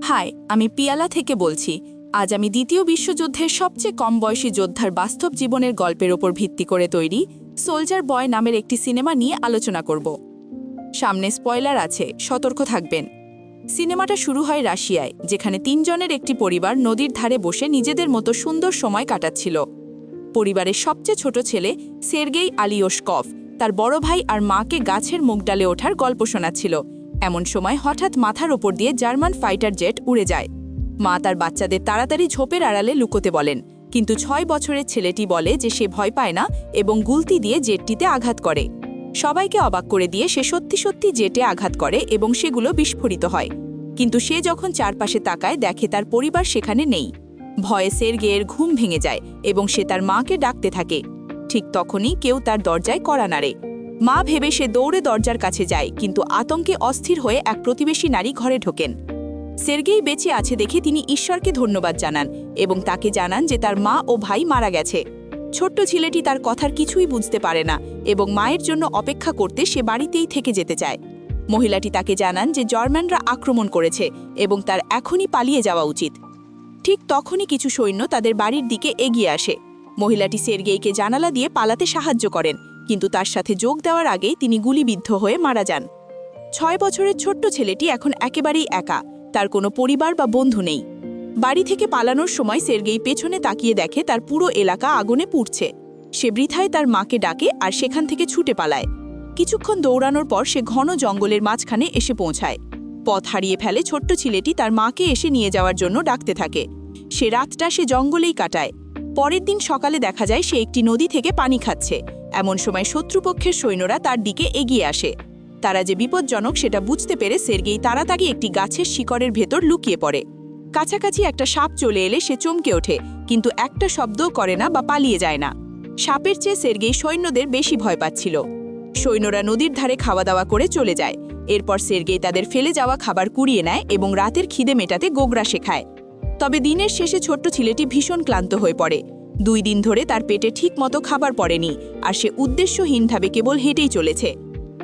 High, আমি পিয়ালা থেকে বলছি। আজ আমি দ্বিতীয় বিশ্বযুদ্ধের সবচেয়ে কম বয়সী যোদ্ধার বাস্তব জীবনের গল্পের ওপর ভিত্তি করে তৈরি সোলজার বয় নামের একটি সিনেমা নিয়ে আলোচনা করব। সামনে স্পয়লার আছে, সতর্ক থাকবেন। সিনেমাটা শুরু হয় রাশিয়ায়, যেখানে তিনজনের একটি পরিবার নদীর ধারে বসে নিজেদের মতো সুন্দর সময় কাটাচ্ছিল। পরিবারের সবচেয়ে ছোট ছেলে সের্গেই আলিয়োশকভ তার বড় ভাই আর মাকে গাছের মুগডালে ওঠার গল্প শোনাচ্ছিল। এমন সময় হঠাৎ মাথার ওপর দিয়ে জার্মান ফাইটার জেট উড়ে যায়। মা তার বাচ্চাদের তাড়াতাড়ি ঝোপের আড়ালে লুকোতে বলেন, কিন্তু 6 বছরের ছেলেটি বলে যে সে ভয় পায় না এবং গুলতি দিয়ে জেটটিতে আঘাত করে। সবাইকে অবাক করে দিয়ে সে সত্যি সত্যি জেটে আঘাত করে এবং সেগুলো বিস্ফোরিত হয়। কিন্তু সে যখন চারপাশে তাকায় দেখে তার পরিবার সেখানে নেই। ভয়ে সের্গেয়ের ঘুম ভেঙে যায় এবং সে তার মাকে ডাকতে থাকে। ঠিক তখনই কেউ তার দরজায় কড়া নাড়ে। মা ভেবে সে দৌড়ে দরজার কাছে যায়, কিন্তু আতঙ্কে অস্থির হয়ে এক প্রতিবেশী নারী ঘরে ঢোকেন। সের্গেই বেঁচে আছে দেখে তিনি ঈশ্বরকে ধন্যবাদ জানান এবং তাকে জানান যে তার মা ও ভাই মারা গেছে। ছোট্ট ছেলেটি তার কথার কিছুই বুঝতে পারে না এবং মায়ের জন্য অপেক্ষা করতে সে বাড়িতেই থেকে যেতে চায়। মহিলাটি তাকে জানান যে জার্মানরা আক্রমণ করেছে এবং তার এখনই পালিয়ে যাওয়া উচিত। ঠিক তখনই কিছু সৈন্য তাদের বাড়ির দিকে এগিয়ে আসে। মহিলাটি সের্গেইকে জানালা দিয়ে পালাতে সাহায্য করেন, কিন্তু তার সাথে যোগ দেওয়ার আগেই তিনি গুলিবিদ্ধ হয়ে মারা যান। 6 বছরের ছোট্ট ছেলেটি এখন একেবারেই একা, তার কোনো পরিবার বা বন্ধু নেই। বাড়ি থেকে পালানোর সময় সের্গেই পেছনে তাকিয়ে দেখে তার পুরো এলাকা আগুনে পুড়ছে। সে বৃথায় তার মাকে ডাকে আর সেখান থেকে ছুটে পালায়। কিছুক্ষণ দৌড়ানোর পর সে ঘন জঙ্গলের মাঝখানে এসে পৌঁছায়। পথ হারিয়ে ফেলে ছোট্ট ছেলেটি তার মাকে এসে নিয়ে যাওয়ার জন্য ডাকতে থাকে। সে রাতটা সে জঙ্গলেই কাটায়। পরের দিন সকালে দেখা যায় সে একটি নদী থেকে পানি খাচ্ছে। এমন সময় শত্রুপক্ষের সৈন্যরা তার দিকে এগিয়ে আসে। তারা যে বিপজ্জনক সেটা বুঝতে পেরে সের্গেই তাড়াতাড়ি একটি গাছের শিকড়ের ভেতর লুকিয়ে পড়ে। কাছাকাছি একটা সাপ চলে এলে সে চমকে ওঠে, কিন্তু একটা শব্দও করে না বা পালিয়ে যায় না। সাপের চেয়ে সের্গেই সৈন্যদের বেশি ভয় পাচ্ছিল। সৈন্যরা নদীর ধারে খাওয়া দাওয়া করে চলে যায়। এরপর সের্গেই তাদের ফেলে যাওয়া খাবার কুড়িয়ে নেয় এবং রাতের খিদে মেটাতে গোগরা শেখায়। তবে দিনের শেষে ছোট্ট ছেলেটি ভীষণ ক্লান্ত হয়ে পড়ে। 2 দিন ধরে তার পেটে ঠিক মতো খাবার পড়েনি আর সে উদ্দেশ্যহীনভাবে কেবল হেঁটেই চলেছে।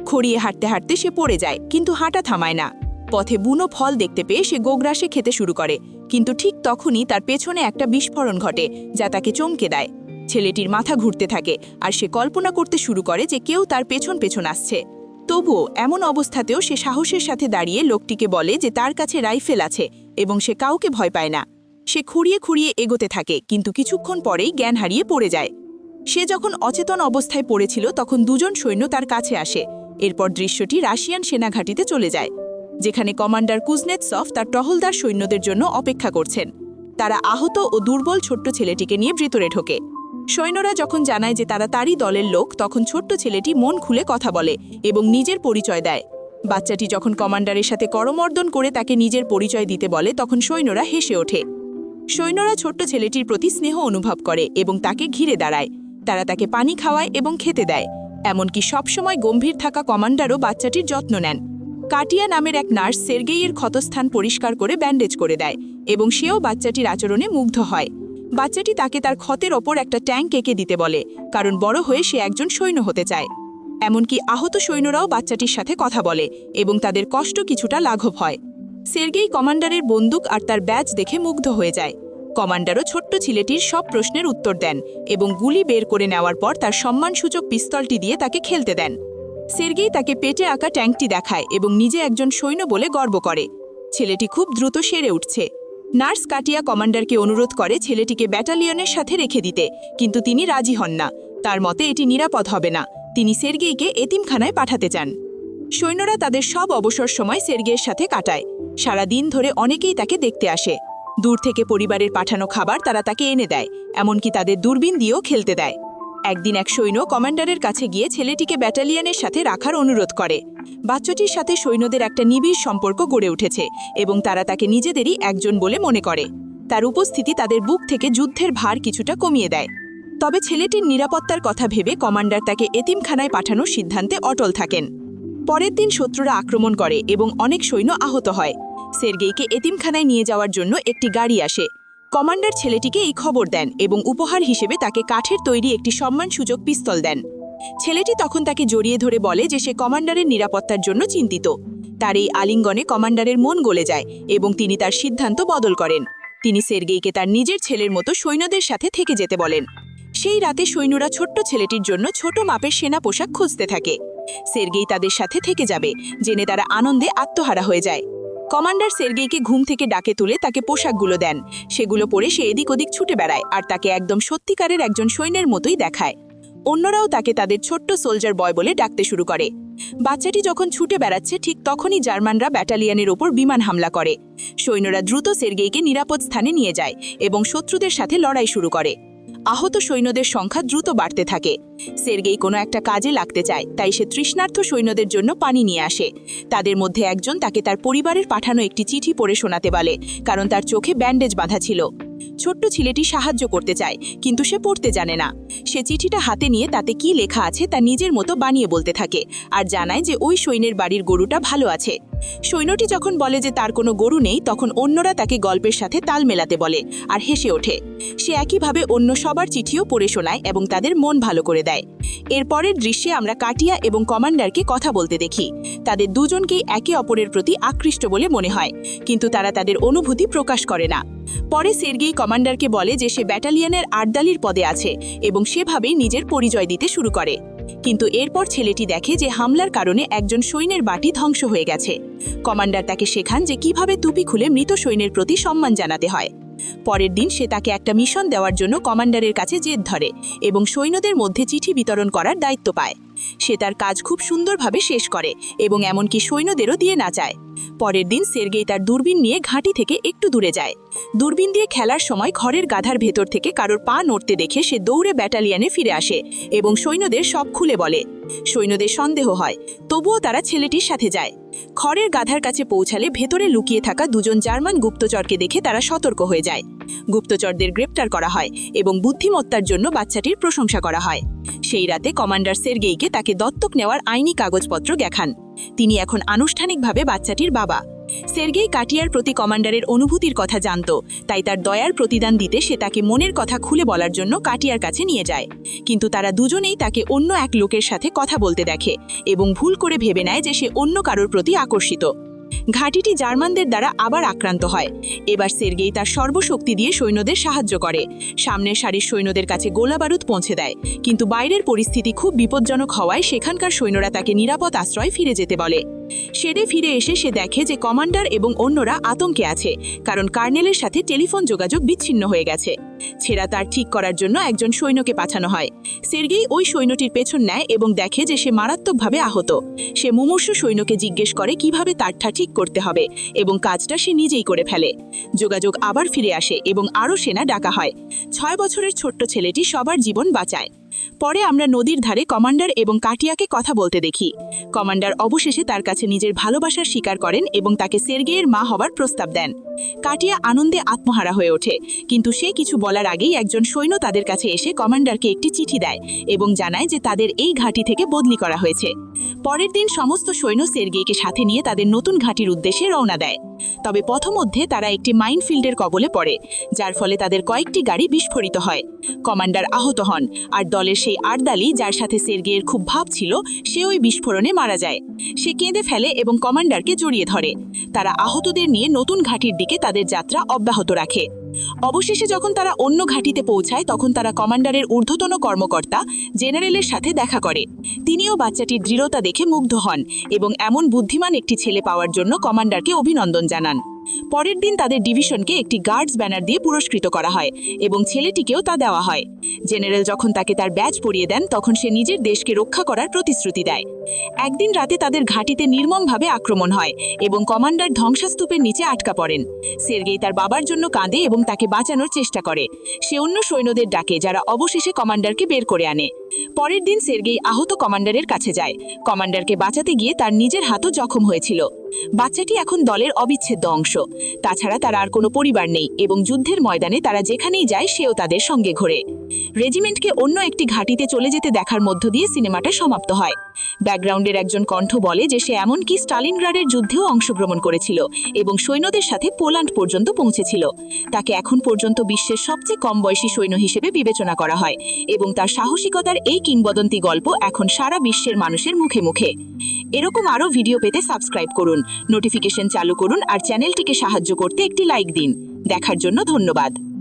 খড়িয়ে হাঁটতে হাঁটতে সে পড়ে যায়, কিন্তু হাঁটা থামায় না। পথে বুনো ফল দেখতে পেয়ে সে গোগ্রাসে খেতে শুরু করে, কিন্তু ঠিক তখনই তার পেছনে একটা বিস্ফোরণ ঘটে যা তাকে চমকে দেয়। ছেলেটির মাথা ঘুরতে থাকে আর সে কল্পনা করতে শুরু করে যে কেউ তার পেছন পেছন আসছে। তবুও এমন অবস্থাতেও সে সাহসের সাথে দাঁড়িয়ে লোকটিকে বলে যে তার কাছে রাইফেল আছে এবং সে কাউকে ভয় পায় না। সে খুঁড়িয়ে খুঁড়িয়ে এগোতে থাকে, কিন্তু কিছুক্ষণ পরেই জ্ঞান হারিয়ে পড়ে যায়। সে যখন অচেতন অবস্থায় পড়েছিল তখন 2 জন সৈন্য তার কাছে আসে। এরপর দৃশ্যটি রাশিয়ান সেনাঘাঁটিতে চলে যায়, যেখানে কমান্ডার কুজনেতসভ তার টহলদার সৈন্যদের জন্য অপেক্ষা করছেন। তারা আহত ও দুর্বল ছোট্ট ছেলেটিকে নিয়ে ভিতরে ঢোকে। সৈন্যরা যখন জানায় যে তারা তারই দলের লোক, তখন ছোট্ট ছেলেটি মন খুলে কথা বলে এবং নিজের পরিচয় দেয়। বাচ্চাটি যখন কমান্ডারের সাথে করমর্দন করে তাকে নিজের পরিচয় দিতে বলে, তখন সৈন্যরা হেসে ওঠে। সৈন্যরা ছোট্ট ছেলেটির প্রতি স্নেহ অনুভব করে এবং তাকে ঘিরে দাঁড়ায়। তারা তাকে পানি খাওয়ায় এবং খেতে দেয়। এমনকি সবসময় গম্ভীর থাকা কমান্ডারও বাচ্চাটির যত্ন নেন। কাটিয়া নামের এক নার্স সের্গেইয়ের ক্ষতস্থান পরিষ্কার করে ব্যান্ডেজ করে দেয় এবং সেও বাচ্চাটির আচরণে মুগ্ধ হয়। বাচ্চাটি তাকে তার ক্ষতের ওপর একটা ট্যাঙ্ক এঁকে দিতে বলে, কারণ বড় হয়ে সে একজন সৈন্য হতে চায়। এমনকি আহত সৈন্যরাও বাচ্চাটির সাথে কথা বলে এবং তাদের কষ্ট কিছুটা লাঘব হয়। সের্গেই কমান্ডারের বন্দুক আর তার ব্যাজ দেখে মুগ্ধ হয়ে যায়। কমান্ডারও ছোট্ট ছেলেটির সব প্রশ্নের উত্তর দেন এবং গুলি বের করে নেওয়ার পর তার সম্মানসূচক পিস্তলটি দিয়ে তাকে খেলতে দেন। সের্গেই তাকে পেটে আঁকা ট্যাঙ্কটি দেখায় এবং নিজে একজন সৈন্য বলে গর্ব করে। ছেলেটি খুব দ্রুত সেরে উঠছে। নার্স কাটিয়া কমান্ডারকে অনুরোধ করে ছেলেটিকে ব্যাটালিয়নের সাথে রেখে দিতে, কিন্তু তিনি রাজি হন না। তার মতে এটি নিরাপদ হবে না। তিনি সের্গেইকে এতিমখানায় পাঠাতে চান। সৈন্যরা তাদের সব অবসর সময় সের্গেইয়ের সাথে কাটায়। সারা দিন ধরে অনেকেই তাকে দেখতে আসে। দূর থেকে পরিবারের পাঠানো খাবার তারা তাকে এনে দেয়, এমনকি তাদের দূরবীন দিয়েও খেলতে দেয়। একদিন এক সৈন্য কমান্ডারের কাছে গিয়ে ছেলেটিকে ব্যাটালিয়নের সাথে রাখার অনুরোধ করে। বাচ্চাটির সাথে সৈন্যদের একটা নিবিড় সম্পর্ক গড়ে উঠেছে এবং তারা তাকে নিজেদেরই একজন বলে মনে করে। তার উপস্থিতি তাদের বুক থেকে যুদ্ধের ভার কিছুটা কমিয়ে দেয়। তবে ছেলেটির নিরাপত্তার কথা ভেবে কমান্ডার তাকে এতিমখানায় পাঠানোর সিদ্ধান্তে অটল থাকেন। পরের দিন শত্রুরা আক্রমণ করে এবং অনেক সৈন্য আহত হয়। সের্গেইকে এতিমখানায় নিয়ে যাওয়ার জন্য একটি গাড়ি আসে। কমান্ডার ছেলেটিকে এই খবর দেন এবং উপহার হিসেবে তাকে কাঠের তৈরি একটি সম্মানসূচক পিস্তল দেন। ছেলেটি তখন তাকে জড়িয়ে ধরে বলে যে সে কমান্ডারের নিরাপত্তার জন্য চিন্তিত। তার এই আলিঙ্গনে কমান্ডারের মন গলে যায় এবং তিনি তার সিদ্ধান্ত বদল করেন। তিনি সের্গেইকে তার নিজের ছেলের মতো সৈন্যদের সাথে থেকে যেতে বলেন। সেই রাতে সৈন্যরা ছোট্ট ছেলেটির জন্য ছোট মাপের সেনা পোশাক খুঁজতে থাকে। সের্গেই তাদের সাথে থেকে যাবে জেনে তারা আনন্দে আত্মহারা হয়ে যায়। কমান্ডার সের্গেইকে ঘুম থেকে ডাকে তুলে তাকে পোশাকগুলো দেন। সেগুলো পরে সে এদিক ওদিক ছুটে বেড়ায় আর তাকে একদম সত্যিকারের একজন সৈন্যের মতোই দেখায়। অন্যরাও তাকে তাদের ছোট্ট সোলজার বয় বলে ডাকতে শুরু করে। বাচ্চাটি যখন ছুটে বেড়াচ্ছে ঠিক তখনই জার্মানরা ব্যাটালিয়নের ওপর বিমান হামলা করে। সৈন্যরা দ্রুত সের্গেইকে নিরাপদ স্থানে নিয়ে যায় এবং শত্রুদের সাথে লড়াই শুরু করে। আহত সৈন্যদের সংখ্যা দ্রুত বাড়তে থাকে। সের্গেই কোনো একটা কাজে লাগতে চায়, তাই সে তৃষ্ণার্ত সৈন্যদের জন্য পানি নিয়ে আসে। তাদের মধ্যে একজন তাকে তার পরিবারের পাঠানো একটি চিঠি পড়ে শোনাতে বলে, কারণ তার চোখে ব্যান্ডেজ বাঁধা ছিল। ছোট্ট ছেলেটি সাহায্য করতে চায়, কিন্তু সে পড়তে জানে না। সে চিঠিটা হাতে নিয়ে তাতে কি লেখা আছে তা নিজের মতো বানিয়ে বলতে থাকে আর জানায় যে ওই সৈন্যের বাড়ির গরুটা ভালো আছে। সৈন্যটি যখন বলে যে তার কোনো গরু নেই, তখন অন্যরা তাকে গল্পের সাথে তাল মেলাতে বলে আর হেসে ওঠে। সে একইভাবে অন্য সবার চিঠিও পড়ে শোনায় এবং তাদের মন ভালো করে দেয়। এরপরের দৃশ্যে আমরা কাটিয়া এবং কমান্ডারকে কথা বলতে দেখি। তাদের দুজনকেই একে অপরের প্রতি আকৃষ্ট বলে মনে হয়, কিন্তু তারা তাদের অনুভূতি প্রকাশ করে না। পরে সের্গেই কমান্ডারকে বলে যে সে ব্যাটালিয়নের আর্দালির পদে আছে এবং সেভাবেই নিজের পরিচয় দিতে শুরু করে। কিন্তু এরপর ছেলেটি দেখে যে হামলার কারণে একজন সৈন্যের বাটি ধ্বংস হয়ে গেছে। কমান্ডার তাকে শেখান যে কিভাবে টুপি খুলে মৃত সৈন্যের প্রতি সম্মান জানাতে হয়। পরের দিন সে তাকে একটা মিশন দেওয়ার জন্য কমান্ডারের কাছে জেদ ধরে এবং সৈন্যদের মধ্যে চিঠি বিতরণ করার দায়িত্ব পায়। সে তার কাজ খুব সুন্দরভাবে শেষ করে এবং এমনকি সৈন্যদেরও দিয়ে নাচায়। পরের দিন সের্গেই তার দূরবীন নিয়ে ঘাঁটি থেকে একটু দূরে যায়। দূরবীন দিয়ে খেলার সময় খড়ের গাধার ভেতর থেকে কারোর পা নড়তে দেখে সে দৌড়ে ব্যাটালিয়নে ফিরে আসে এবং সৈন্যদের সব খুলে বলে। সৈন্যদের সন্দেহ হয়, তবুও তারা ছেলেটির সাথে যায়। খড়ের গাধার কাছে পৌঁছালে ভেতরে লুকিয়ে থাকা দুজন জার্মান গুপ্তচরকে দেখে তারা সতর্ক হয়ে যায়। গুপ্তচরদের গ্রেপ্তার করা হয় এবং বুদ্ধিমত্তার জন্য বাচ্চাটির প্রশংসা করা হয়। সেই রাতে কমান্ডার সের্গেইকে তাকে দত্তক নেওয়ার আইনি কাগজপত্র দেখান। তিনি এখন আনুষ্ঠানিকভাবে বাচ্চাটির বাবা। সের্গেই কাটিয়ার প্রতি কমান্ডারের অনুভূতির কথা জানত, তাই তার দয়ার প্রতিদান দিতে সে তাকে মনের কথা খুলে বলার জন্য কাটিয়ার কাছে নিয়ে যায়। কিন্তু তারা দুজনেই তাকে অন্য এক লোকের সাথে কথা বলতে দেখে এবং ভুল করে ভেবে নেয় যে সে অন্য কারোর প্রতি আকর্ষিত। ঘাঁটিটি জার্মানদের দ্বারা আবার আক্রান্ত হয়। এবার সের্গেই তার সর্বশক্তি দিয়ে সৈন্যদের সাহায্য করে। সামনের সারির সৈন্যদের কাছে গোলাবারুদ পৌঁছে দেয়, কিন্তু বাইরের পরিস্থিতি খুব বিপজ্জনক হওয়ায় সেখানকার সৈন্যরা তাকে নিরাপদ আশ্রয় ফিরে যেতে বলে। শেডে ফিরে এসে সে দেখে যে কমান্ডার এবং অন্যরা আতঙ্কে আছে, কারণ কার্নেলের সাথে টেলিফোন যোগাযোগ বিচ্ছিন্ন হয়ে গেছে। ছেঁড়া তার ঠিক করার জন্য একজন সৈন্যকে পাঠানো হয়। সের্গেই ওই সৈন্যটির পেছন নেয় এবং দেখে যে সে মারাত্মকভাবে আহত। সে মুমূর্ষু সৈন্যকে জিজ্ঞেস করে কিভাবে তারটা ঠিক করতে হবে এবং কাজটা সে নিজেই করে ফেলে। যোগাযোগ আবার ফিরে আসে এবং আরও সেনা ডাকা হয়। 6 বছরের ছোট্ট ছেলেটি সবার জীবন বাঁচায়। পরে আমরা নদীর ধারে কমান্ডার এবং কাটিয়াকে কথা বলতে দেখি। কমান্ডার অবশেষে তার কাছে নিজের ভালোবাসার স্বীকার করেন এবং তাকে সের্গেইয়ের মা হবার প্রস্তাব দেন। কাটিয়া আনন্দে আত্মহারা হয়ে ওঠে, কিন্তু সে কিছু বলার আগেই একজন সৈন্য তাদের কাছে এসে কমান্ডারকে একটি চিঠি দেয় এবং জানায় যে তাদের এই ঘাঁটি থেকে বদলি করা হয়েছে। পরের দিন সমস্ত সৈন্য সের্গেইকে সাথে নিয়ে তাদের নতুন ঘাঁটির উদ্দেশ্যে রওনা দেয়। তবে পথমধ্যে তারা একটি মাইনফিল্ডের কবলে পড়ে, যার ফলে তাদের কয়েকটি গাড়ি বিস্ফোরিত হয়। কমান্ডার আহত হন, আর দলের সেই আর্দালি যার সাথে সের্গেইয়ের খুব ভাব ছিল সে ওই বিস্ফোরণে মারা যায়। সে কেঁদে ফেলে এবং কমান্ডারকে জড়িয়ে ধরে। তারা আহতদের নিয়ে নতুন ঘাঁটির দিকে তাদের যাত্রা অব্যাহত রাখে। অবশেষে যখন তারা অন্য ঘাঁটিতে পৌঁছায় তখন তারা কমান্ডারের ঊর্ধ্বতন কর্মকর্তা জেনারেলের সাথে দেখা করে। তিনিও বাচ্চাটির দৃঢ়তা দেখে মুগ্ধ হন এবং এমন বুদ্ধিমান একটি ছেলে পাওয়ার জন্য কমান্ডারকে অভিনন্দন জানান। পরের দিন তাদের ডিভিশনকে একটি গার্ডস ব্যানার দিয়ে পুরস্কৃত করা হয় এবং ছেলেটিকেও তা দেওয়া হয়। জেনারেল যখন তাকে তার ব্যাজ পরিয়ে দেন তখন সে নিজের দেশকে রক্ষা করার প্রতিশ্রুতি দেয়। একদিন রাতে তাদের ঘাঁটিতে নির্মমভাবে আক্রমণ হয় এবং কমান্ডার ধ্বংসস্তূপের নিচে আটকা পড়েন। সের্গেই তার বাবার জন্য কাঁদে এবং তাকে বাঁচানোর চেষ্টা করে। সে অন্য সৈন্যদের ডাকে, যারা অবশেষে কমান্ডারকে বের করে আনে। পরের দিন সের্গেই আহত কমান্ডারের কাছে যায়। কমান্ডারকে বাঁচাতে গিয়ে তার নিজের হাতও জখম হয়েছিল। বাচ্চাটি এখন দলের অবিচ্ছেদ্য অংশ। তাছাড়া তার আর কোনো পরিবার নেই এবং যুদ্ধের ময়দানে তারা যেখানেই যায় সেও তাদের সঙ্গে ঘোরে। রেজিমেন্টকে অন্য একটি ঘাঁটিতে চলে যেতে দেখার মধ্য দিয়ে সিনেমাটা সমাপ্ত হয়। ব্যাকগ্রাউন্ডের একজন কণ্ঠ বলে যে সে এমনকি স্টালিনগ্রাডের যুদ্ধেও অংশগ্রহণ করেছিল এবং সৈন্যদের সাথে পোল্যান্ড পর্যন্ত পৌঁছেছিল। তাকে এখন পর্যন্ত বিশ্বের সবচেয়ে কম বয়সী সৈন্য হিসেবে বিবেচনা করা হয় এবং তার সাহসিকতার এই কিংবদন্তি গল্প এখন সারা বিশ্বের মানুষের মুখে মুখে। এরকম আরও ভিডিও পেতে সাবস্ক্রাইব করুন। করুন, নোটিফিকেশন চালু করুন আর চ্যানেলটিকে সাহায্য করতে একটি লাইক দিন। দেখার জন্য ধন্যবাদ।